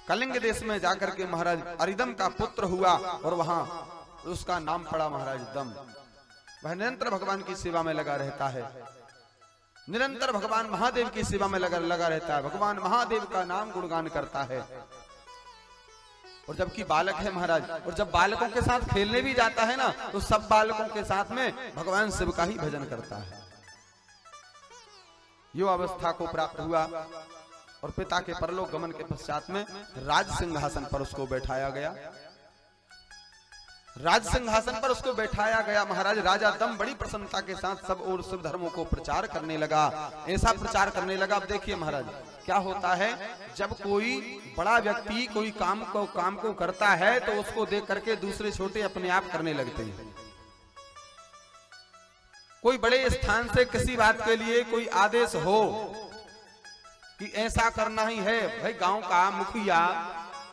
कलिंग देश में जाकर के महाराज अरिदम का पुत्र हुआ और वहां उसका नाम पड़ा महाराज दम। वह निरंतर भगवान की सेवा में लगा रहता है, निरंतर भगवान महादेव की सेवा में लगा रहता है, भगवान महादेव का नाम गुणगान करता है। और जबकि बालक है महाराज, और जब बालकों के साथ खेलने भी जाता है ना, तो सब बालकों के साथ में भगवान शिव का ही भजन करता है। यो अवस्था को प्राप्त हुआ और पिता के परलोक गमन के पश्चात में राज सिंहासन पर उसको बैठाया गया। राज सिंहासन पर उसको बैठाया गया महाराज। राजा दम बड़ी प्रसन्नता के साथ सब और शिव धर्मों को प्रचार करने लगा, ऐसा प्रचार करने लगा। अब देखिए महाराज क्या होता है, जब कोई बड़ा व्यक्ति कोई काम को करता है तो उसको देख करके दूसरे छोटे अपने आप करने लगते हैं। कोई बड़े स्थान से किसी बात के लिए कोई आदेश हो कि ऐसा करना ही है, भाई गांव का मुखिया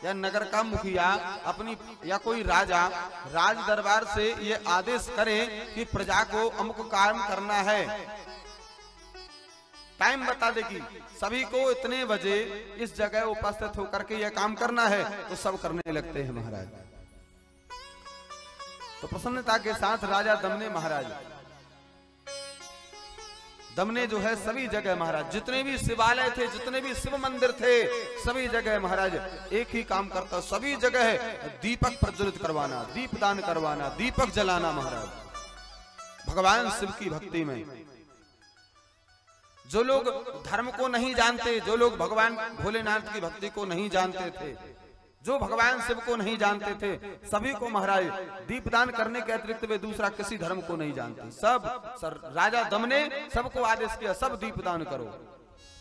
या नगर का मुखिया अपनी या कोई राजा राज दरबार से ये आदेश करे कि प्रजा को अमुक काम करना है, टाइम बता देगी, सभी को इतने बजे इस जगह उपस्थित होकर के यह काम करना है, तो सब करने लगते हैं महाराज। तो प्रसन्नता के साथ राजा दम ने जो है सभी जगह महाराज जितने भी शिवालय थे, जितने भी शिव मंदिर थे, सभी जगह महाराज एक ही काम करता, सभी जगह दीपक प्रज्वलित करवाना, दीपदान करवाना, दीपक जलाना महाराज भगवान शिव की भक्ति में। जो लोग धर्म को नहीं जानते, जो लोग भगवान भोलेनाथ की भक्ति को नहीं जानते थे, जो भगवान शिव को नहीं जानते थे, सभी को महाराज दीपदान करने के अतिरिक्त वे दूसरा किसी धर्म को नहीं जानते। सब राजा दम ने सबको आदेश किया, सब दीपदान करो।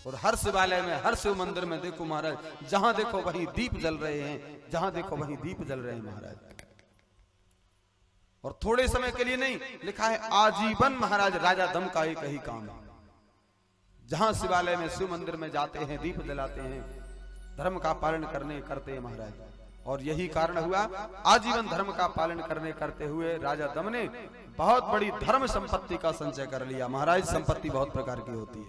और हर शिवालय में, हर शिव मंदिर में देखो महाराज, जहां देखो वहीं दीप जल रहे हैं, जहां देखो वहीं दीप जल रहे हैं महाराज। और थोड़े समय के लिए नहीं, लिखा है आजीवन महाराज राजा दम का एक ही काम है। जहां शिवालय में, शिव मंदिर में जाते हैं, दीप जलाते हैं, धर्म का पालन करते हैं महाराज। और यही कारण हुआ, आजीवन धर्म का पालन करते हुए राजा दम ने बहुत बड़ी धर्म संपत्ति का संचय कर लिया महाराज। संपत्ति बहुत प्रकार की होती है,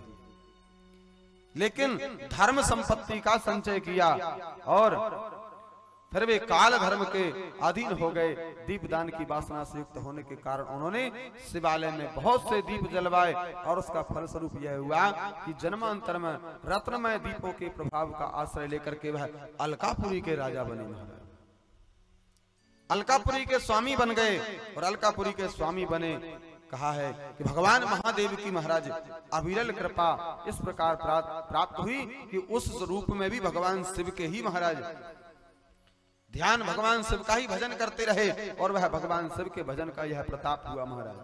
लेकिन धर्म संपत्ति का संचय किया और फिर वे काल धर्म के अधीन हो गए। दीपदान की वासना से युक्त होने के कारण उन्होंने शिवालय में बहुत से दीप जलवाए और उसका फलस्वरूप यह हुआ कि जन्मांतर में रत्नमय दीपों के प्रभाव का आश्रय लेकर के वह अलकापुरी के राजा बने महाराज। अलकापुरी के स्वामी बन गए और अलकापुरी के स्वामी बने। कहा है कि भगवान महादेव की महाराज अविरल कृपा इस प्रकार प्राप्त हुई कि उस रूप में भी भगवान शिव के ही महाराज ध्यान, भगवान शिव का ही भजन करते रहे। और वह भगवान शिव के भजन का यह प्रताप हुआ महाराज,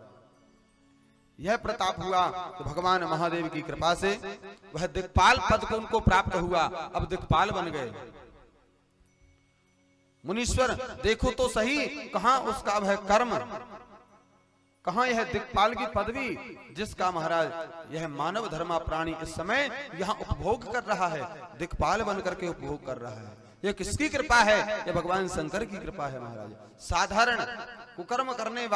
यह प्रताप हुआ तो भगवान महादेव की कृपा से वह दिक्पाल पद को उनको प्राप्त हुआ। अब दिक्पाल बन गए। मुनीश्वर देखो तो सही, कहां उसका वह कर्म, कहां यह दिक्पाल की पदवी जिसका महाराज यह मानव धर्मा प्राणी इस समय यहां उपभोग कर रहा है, दिक्पाल बन करके उपभोग कर रहा है। यह किसकी कृपा है? यह भगवान शंकर की कृपा है महाराज। साधारण कुकर्म करने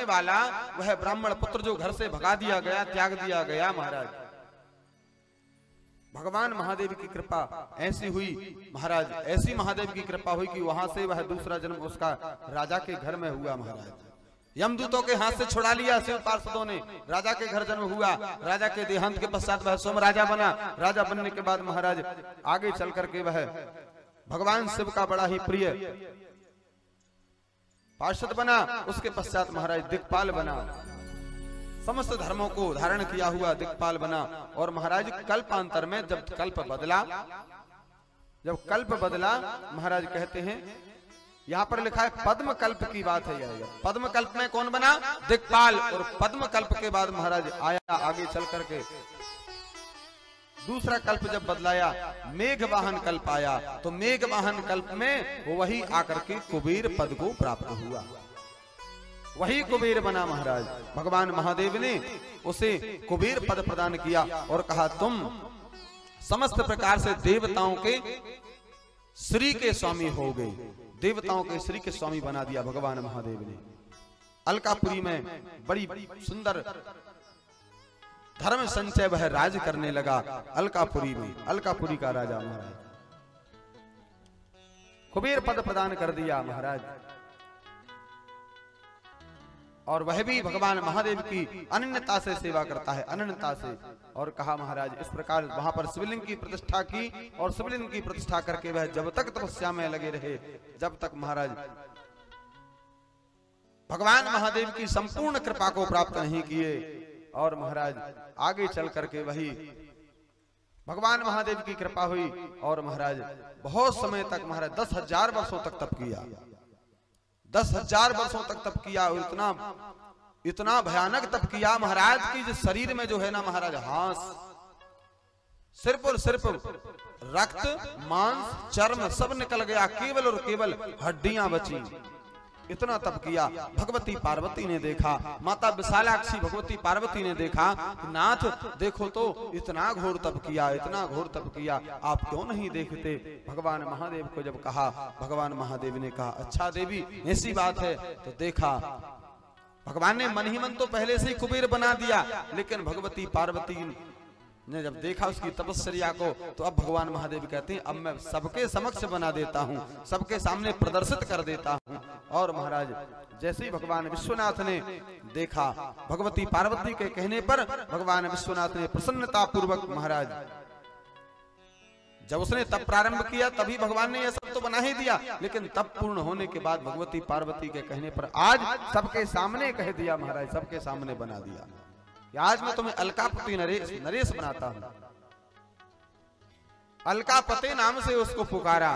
वाला वह ब्राह्मण पुत्र जो घर से भगा दिया गया, त्याग दिया गया महाराज, भगवान महादेव की कृपा ऐसी हुई महाराज, ऐसी महादेव की कृपा हुई कि वहां से वह दूसरा जन्म उसका राजा के घर में हुआ महाराज। यमदूतों के हाथ से छुड़ा लिया शिव पार्षदों ने, राजा के घर जन्म हुआ। राजा के देहांत के पश्चात वह स्वयं राजा बना। राजा बनने के बाद महाराज आगे चल करके वह भगवान शिव का बड़ा ही प्रिय पार्षद बना। उसके पश्चात महाराज दिक्पाल बना, समस्त धर्मों को धारण किया हुआ दिक्पाल बना। और महाराज कल्पांतर में जब कल्प बदला महाराज कहते हैं, यहाँ पर लिखा है पद्म कल्प की बात है। यह पद्म कल्प में कौन बना? दिक्पाल। और पद्म कल्प के बाद महाराज आया आगे चल करके दूसरा कल्प जब बदलाया, मेघ वाहन कल्प आया। तो मेघ वाहन कल्प में वही आकर के कुबेर पद को प्राप्त हुआ, वही कुबेर बना महाराज। भगवान महादेव ने उसे कुबेर पद प्रदान किया और कहा तुम समस्त प्रकार से देवताओं के श्री के स्वामी हो गए। देवताओं के श्री के स्वामी बना दिया भगवान महादेव ने। अलकापुरी में बड़ी सुंदर धर्म संचय वह राज करने लगा अलकापुरी में। अलकापुरी का राजा महाराज कुबेर पद प्रदान कर दिया महाराज, और वह भी भगवान महादेव की अनन्यता से सेवा करता है, अनन्यता से। और कहा महाराज इस प्रकार वहां पर शिवलिंग की प्रतिष्ठा की, और शिवलिंग की प्रतिष्ठा करके वह जब तक तपस्या में लगे रहे, जब तक महाराज भगवान महादेव की संपूर्ण कृपा को प्राप्त नहीं किए। और महाराज आगे चल करके वही भगवान महादेव की कृपा हुई, और महाराज बहुत समय तक महाराज 10,000 वर्षों तक तप किया, 10,000 वर्षों तक तप किया। और इतना भयानक तप किया महाराज की जिस शरीर में जो है ना महाराज हांस, सिर्फ और सिर्फ रक्त मांस चर्म सब निकल गया, केवल और केवल हड्डियां बची। इतना तप किया। भगवती पार्वती ने देखा, माता विशालाक्षी भगवती पार्वती ने देखा, नाथ देखो तो इतना घोर तप किया, इतना घोर तप किया, आप क्यों नहीं देखते? भगवान महादेव को जब कहा, भगवान महादेव ने कहा अच्छा देवी ऐसी बात है। तो देखा भगवान ने मन ही मन तो पहले से ही कुबेर बना दिया, लेकिन भगवती पार्वती ने जब देखा उसकी तपस्या को, तो अब भगवान महादेव कहते हैं अब मैं सबके समक्ष बना देता हूँ, सबके सामने प्रदर्शित कर देता हूँ। और महाराज जैसे ही भगवान विश्वनाथ ने देखा, भगवती पार्वती के कहने पर भगवान विश्वनाथ ने प्रसन्नता पूर्वक महाराज जब उसने तप प्रारंभ किया तभी भगवान ने यह सब तो बना ही दिया, लेकिन तप पूर्ण होने के बाद भगवती पार्वती के कहने पर आज सबके सामने कह दिया महाराज, सबके सामने बना दिया कि आज मैं तुम्हें अलकापति नरेश बनाता हूं। अलकापति नाम से उसको पुकारा,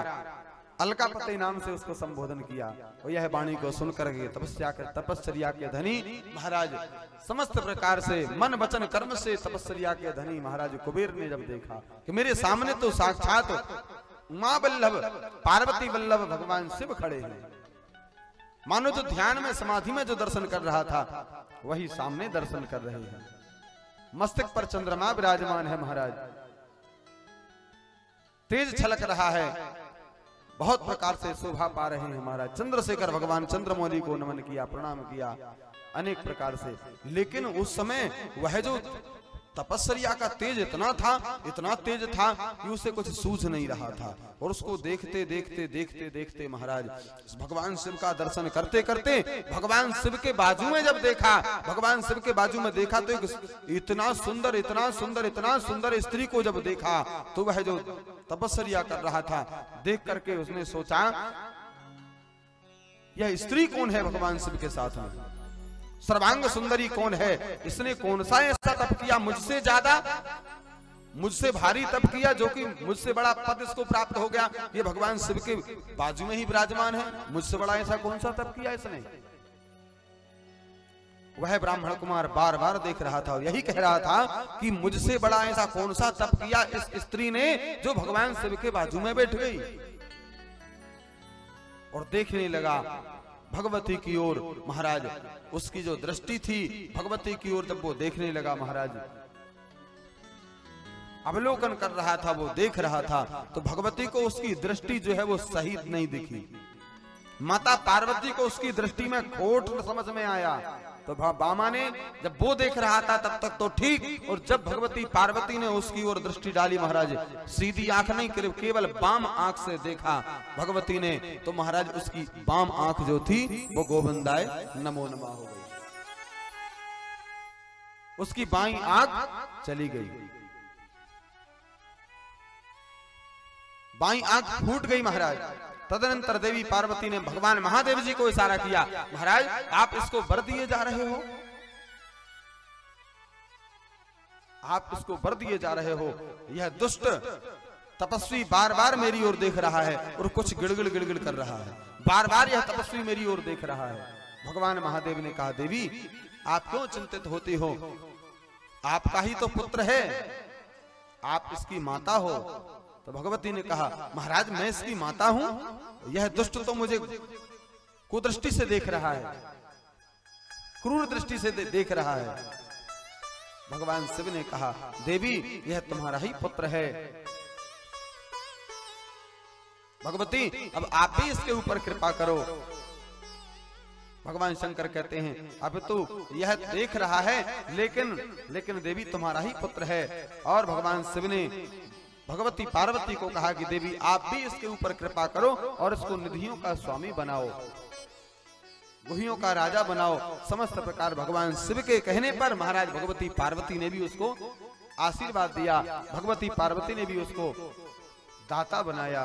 अलकापति नाम से उसको संबोधन किया। और यह वाणी को सुनकर के तपस्या के धनी महाराज समस्त प्रकार से मन वचन कर्म से तपस्या के धनी महाराज कुबेर ने जब देखा कि मेरे सामने तो साक्षात उमा वल्लभ पार्वती वल्लभ भगवान शिव खड़े हैं, मानो जो ध्यान में समाधि में जो दर्शन कर रहा था वही सामने दर्शन कर रहे हैं। मस्तक पर चंद्रमा विराजमान है महाराज, तेज छलक रहा है, बहुत प्रकार से शोभा पा रहे हैं महाराज। चंद्रशेखर भगवान चंद्रमौली को नमन किया, प्रणाम किया अनेक प्रकार से। लेकिन उस समय वह जो तपस्या का तेज इतना तेज था कि उसे कुछ सूझ नहीं रहा था। और उसको देखते देखते देखते देखते महाराज भगवान शिव का दर्शन करते करते भगवान शिव के बाजू में जब देखा, भगवान शिव के बाजू में देखा तो इतना सुंदर इतना सुंदर इतना सुंदर स्त्री को जब देखा, तो वह जो तपस्या कर रहा था देख करके उसने सोचा यह स्त्री कौन है भगवान शिव के साथ में, सर्वांग सुंदरी कौन है, इसने कौन सा ऐसा तप किया मुझसे ज्यादा, मुझसे भारी तप किया, जो कि मुझसे बड़ा पद इसको प्राप्त हो गया। ये भगवान शिव के बाजू में ही विराजमान है, मुझसे बड़ा ऐसा कौन सा तप किया इसने। वह ब्राह्मण कुमार बार बार देख रहा था और यही कह रहा था कि मुझसे बड़ा ऐसा कौन सा तप किया इस स्त्री ने जो भगवान शिव के बाजू में बैठ गई। और देखने लगा भगवती की ओर महाराज, उसकी जो दृष्टि थी भगवती की ओर जब वो देखने लगा महाराज, अवलोकन कर रहा था, वो देख रहा था, तो भगवती को उसकी दृष्टि जो है वो सही नहीं दिखी। माता पार्वती को उसकी दृष्टि में खोट समझ में आया। तो बामा ने जब वो देख रहा था तब तक तो ठीक, और जब भगवती पार्वती ने उसकी ओर दृष्टि डाली महाराज, सीधी आंख नहीं केवल बाम आंख से देखा भगवती ने, तो महाराज उसकी बाम आंख जो थी वो गोविंदाय नमो नमः हो गई, उसकी बाईं आंख चली गई, बाईं आंख फूट गई महाराज। तदनंतर देवी पार्वती ने भगवान महादेव जी को इशारा किया, महाराज आप इसको वर दिए जा रहे हो, आप इसको वर दिए जा रहे हो। यह दुष्ट तपस्वी बार बार मेरी ओर देख रहा है और कुछ गिड़गिड़ गिड़गिड़ कर रहा है, बार बार यह तपस्वी मेरी ओर देख रहा है। भगवान महादेव ने कहा देवी आप क्यों चिंतित होती हो, आपका ही तो पुत्र है, आप इसकी माता हो। तो भगवती ने कहा महाराज मैं इसकी माता हूं, यह दुष्ट तो मुझे कुदृष्टि से देख रहा है, क्रूर दृष्टि से देख रहा है। भगवान शिव ने कहा देवी यह तुम्हारा ही पुत्र है, भगवती अब आप भी इसके ऊपर कृपा करो। भगवान शंकर कहते हैं अब तो यह देख रहा है, लेकिन देवी तुम्हारा ही पुत्र है। और भगवान शिव ने भगवती पार्वती को कहा कि देवी आप भी इसके ऊपर कृपा करो और इसको निधियों का स्वामी बनाओ, गुहियों का राजा बनाओ। समस्त प्रकार भगवान शिव के कहने पर महाराज भगवती पार्वती ने भी उसको आशीर्वाद दिया। भगवती पार्वती ने भी उसको दाता बनाया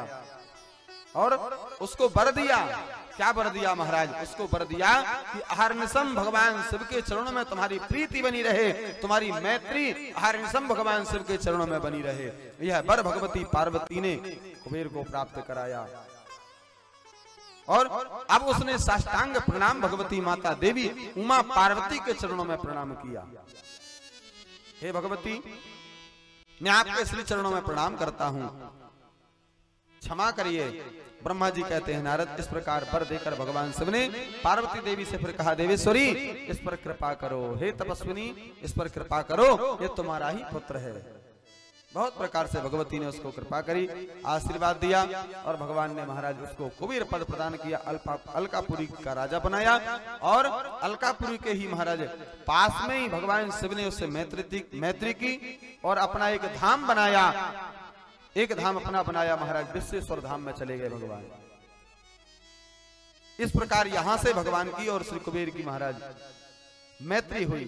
और उसको वर दिया। क्या वर दिया महाराज? उसको वर दिया कि अहर्निशम भगवान शिव के चरणों में तुम्हारी प्रीति बनी रहे, तुम्हारी मैत्री अहर्निशम भगवान शिव के चरणों में बनी रहे। यह वर भगवती पार्वती ने कुबेर को प्राप्त कराया। और अब उसने साष्टांग प्रणाम भगवती माता देवी उमा पार्वती के चरणों में प्रणाम किया। हे भगवती, मैं आपके श्री चरणों में प्रणाम करता हूं, क्षमा करिए। ब्रह्मा जी कहते हैं नारद, इस प्रकार वर देकर भगवान शिव ने पार्वती देवी से फिर कहा, देवेश्वरी इस पर कृपा करो, हे तपस्विनी इस पर कृपा करो, ये तुम्हारा ही पुत्र है। बहुत प्रकार से भगवती ने उसको कृपा करी, आशीर्वाद दिया और भगवान ने महाराज उसको कुबेर पद प्रदान किया, अलकापुरी का राजा बनाया। और अलकापुरी के ही महाराज पास में ही भगवान शिव ने उससे मैत्री की और अपना एक धाम बनाया, एक धाम अपना बनाया। महाराज विश्वेश्वर धाम में चले गए भगवान। इस प्रकार यहां से भगवान की और श्री कुबेर की महाराज मैत्री हुई।